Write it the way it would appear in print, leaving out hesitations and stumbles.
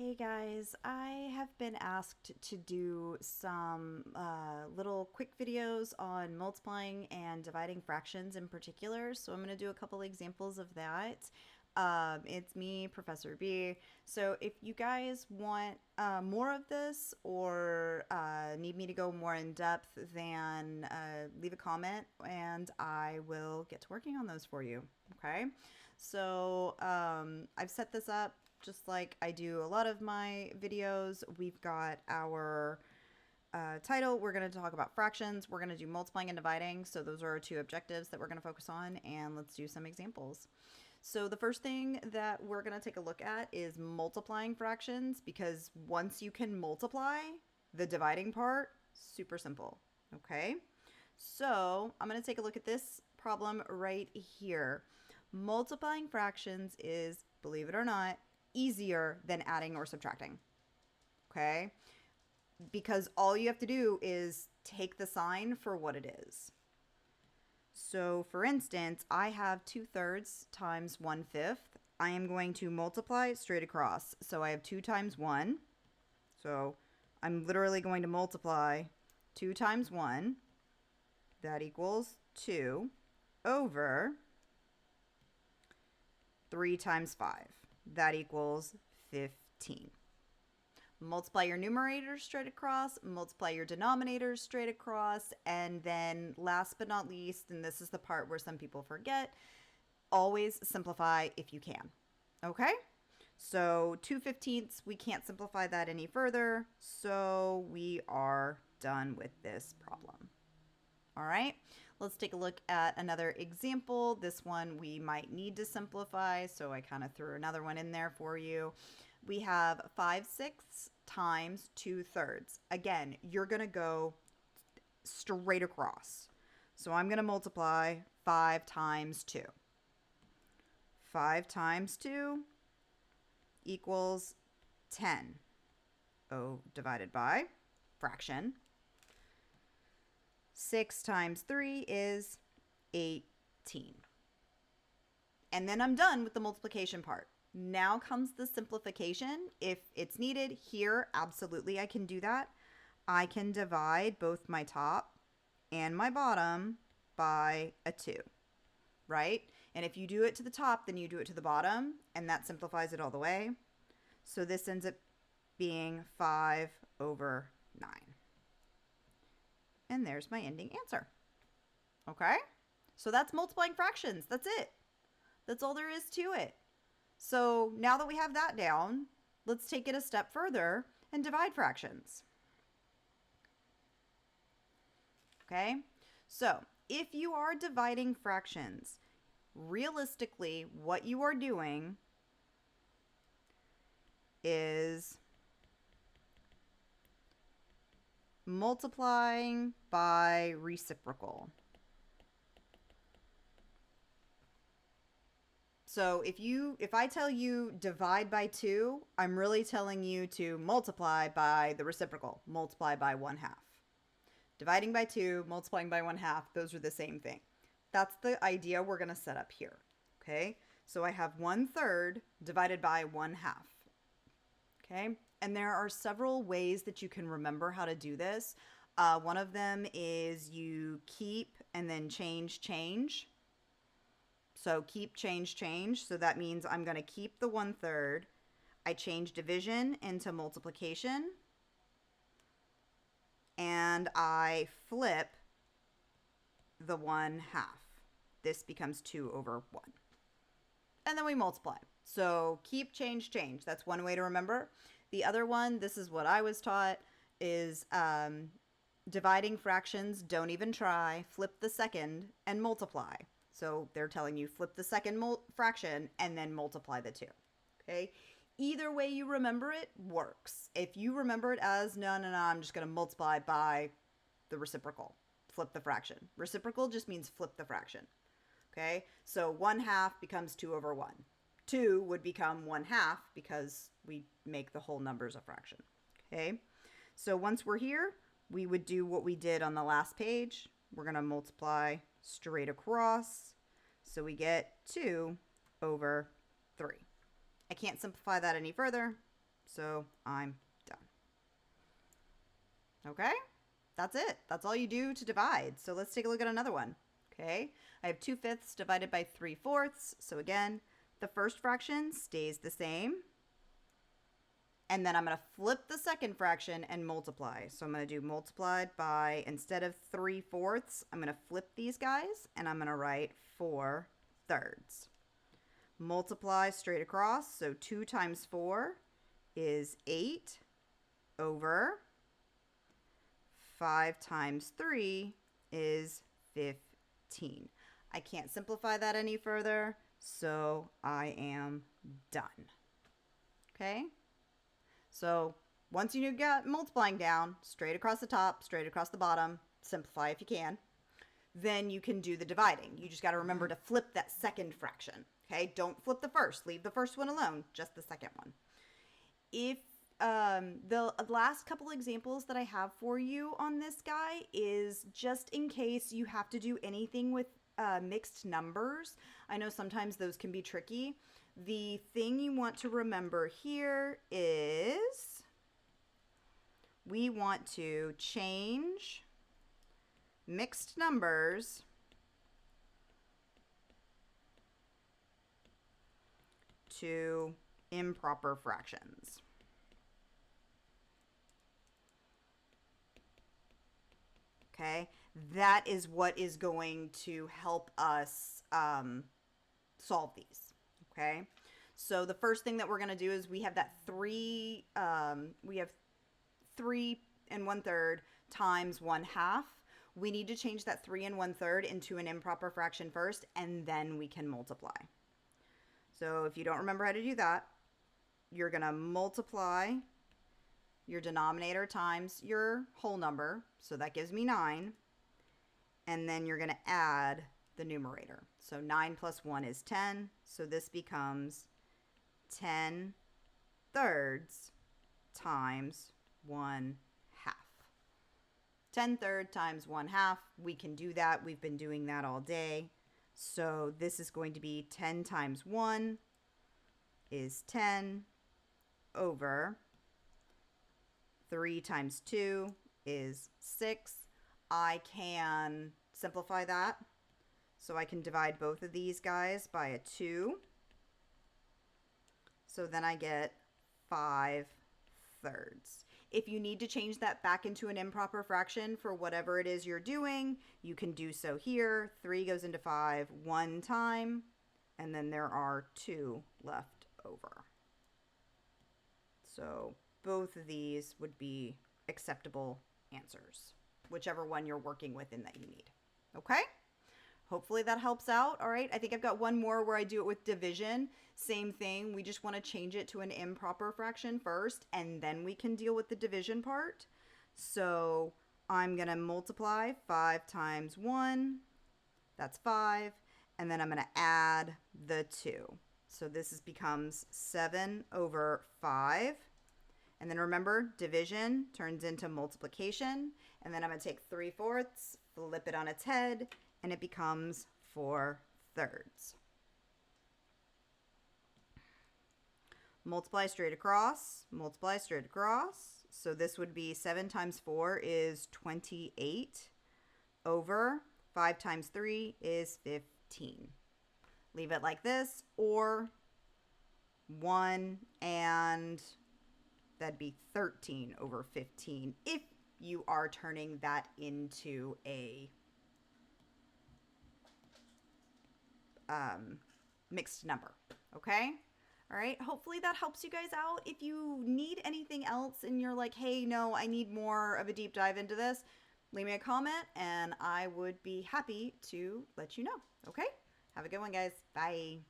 Hey guys, I have been asked to do some little quick videos on multiplying and dividing fractions in particular, so I'm going to do a couple examples of that. It's me, Professor B. So if you guys want more of this or need me to go more in depth, then leave a comment and I will get to working on those for you. Okay? So I've set this up just like I do a lot of my videos. We've got our title. We're going to talk about fractions. We're going to do multiplying and dividing. So those are our two objectives that we're going to focus on. And let's do some examples. So the first thing that we're going to take a look at is multiplying fractions, because once you can multiply, the dividing part, super simple. Okay? So I'm going to take a look at this problem right here. Multiplying fractions is, believe it or not, easier than adding or subtracting. Okay? Because all you have to do is take the sign for what it is. So for instance, I have 2/3 times 1/5. I am going to multiply straight across. So I have 2 times 1. So I'm literally going to multiply 2 times 1. That equals 2 over 3 times 5. That equals 15. Multiply your numerators straight across, multiply your denominators straight across, and then last but not least, and this is the part where some people forget, always simplify if you can. Okay? So 2/15, we can't simplify that any further, so we are done with this problem. All right, let's take a look at another example. This one we might need to simplify, so I kind of threw another one in there for you. We have 5/6 times 2/3. Again, you're going to go straight across. So I'm going to multiply 5 times 2. 5 times 2 equals 10. Divided by fraction. 6 times 3 is 18. And then I'm done with the multiplication part. Now comes the simplification. If it's needed here, absolutely I can do that. I can divide both my top and my bottom by a 2, right? And if you do it to the top, then you do it to the bottom, and that simplifies it all the way. So this ends up being 5/9. And there's my ending answer. Okay? So that's multiplying fractions. That's it. That's all there is to it. So now that we have that down, let's take it a step further and divide fractions. Okay? So if you are dividing fractions, realistically, what you are doing is multiplying by reciprocal. So if I tell you divide by 2, I'm really telling you to multiply by the reciprocal, multiply by 1/2. Dividing by 2, multiplying by 1/2, those are the same thing. That's the idea we're going to set up here. Okay? So I have 1/3 divided by 1/2. Okay? And there are several ways that you can remember how to do this. One of them is you keep and then change, change. So keep, change, change. So that means I'm going to keep the 1/3. I change division into multiplication. And I flip the 1/2. This becomes 2/1. And then we multiply. So keep, change, change. That's one way to remember. The other one, this is what I was taught, is dividing fractions, don't even try, flip the second and multiply. So they're telling you flip the second fraction and then multiply the 2. Okay? Either way you remember it works. If you remember it as, no, I'm just going to multiply by the reciprocal, flip the fraction. Reciprocal just means flip the fraction. Okay? So 1/2 becomes 2/1. 2 would become 1/2 because we make the whole numbers a fraction. Okay? So once we're here, we would do what we did on the last page. We're going to multiply straight across. So we get 2/3. I can't simplify that any further. So I'm done. Okay, that's it. That's all you do to divide. So let's take a look at another one. Okay, I have 2/5 divided by 3/4. So again, the first fraction stays the same. And then I'm going to flip the second fraction and multiply. So I'm going to do multiplied by, instead of 3/4, I'm going to flip these guys and I'm going to write 4/3. Multiply straight across. So 2 times 4 is 8 over 5 times 3 is 15. I can't simplify that any further, so I am done. Okay? So once you got multiplying down, straight across the top, straight across the bottom, simplify if you can, then you can do the dividing. You just got to remember to flip that second fraction. Okay? Don't flip the first. Leave the first one alone, just the second one. If the last couple examples that I have for you on this guy is just in case you have to do anything with mixed numbers. I know sometimes those can be tricky. The thing you want to remember here is we want to change mixed numbers to improper fractions. Okay, that is what is going to help us solve these. Okay, so the first thing that we're going to do is we have that 3 1/3 times 1/2. We need to change that 3 1/3 into an improper fraction first, and then we can multiply. So if you don't remember how to do that, you're going to multiply your denominator times your whole number. So that gives me 9. And then you're going to add the numerator. So 9 plus 1 is 10. So this becomes 10/3 times 1/2. 10/3 times 1/2. We can do that. We've been doing that all day. So this is going to be 10 times 1 is 10 over 3 times 2 is 6. I can simplify that. So I can divide both of these guys by a 2. So then I get 5/3. If you need to change that back into an improper fraction for whatever it is you're doing, you can do so here. 3 goes into 5 one time, and then there are 2 left over. So both of these would be acceptable answers, whichever one you're working with and that you need. Okay? Hopefully that helps out. All right, I think I've got one more where I do it with division. Same thing, we just want to change it to an improper fraction first, and then we can deal with the division part. So I'm going to multiply 5 times 1, that's 5, and then I'm going to add the 2. So this becomes 7 over 5. And then remember, division turns into multiplication, and then I'm going to take 3/4, flip it on its head, and it becomes 4/3. Multiply straight across, multiply straight across. So this would be 7 times 4 is 28 over 5 times 3 is 15. Leave it like this, or 1 and that'd be 13 over 15 if you are turning that into a mixed number. Okay? All right. Hopefully that helps you guys out. If you need anything else and you're like, hey, no, I need more of a deep dive into this, leave me a comment and I would be happy to let you know. Okay? Have a good one, guys. Bye.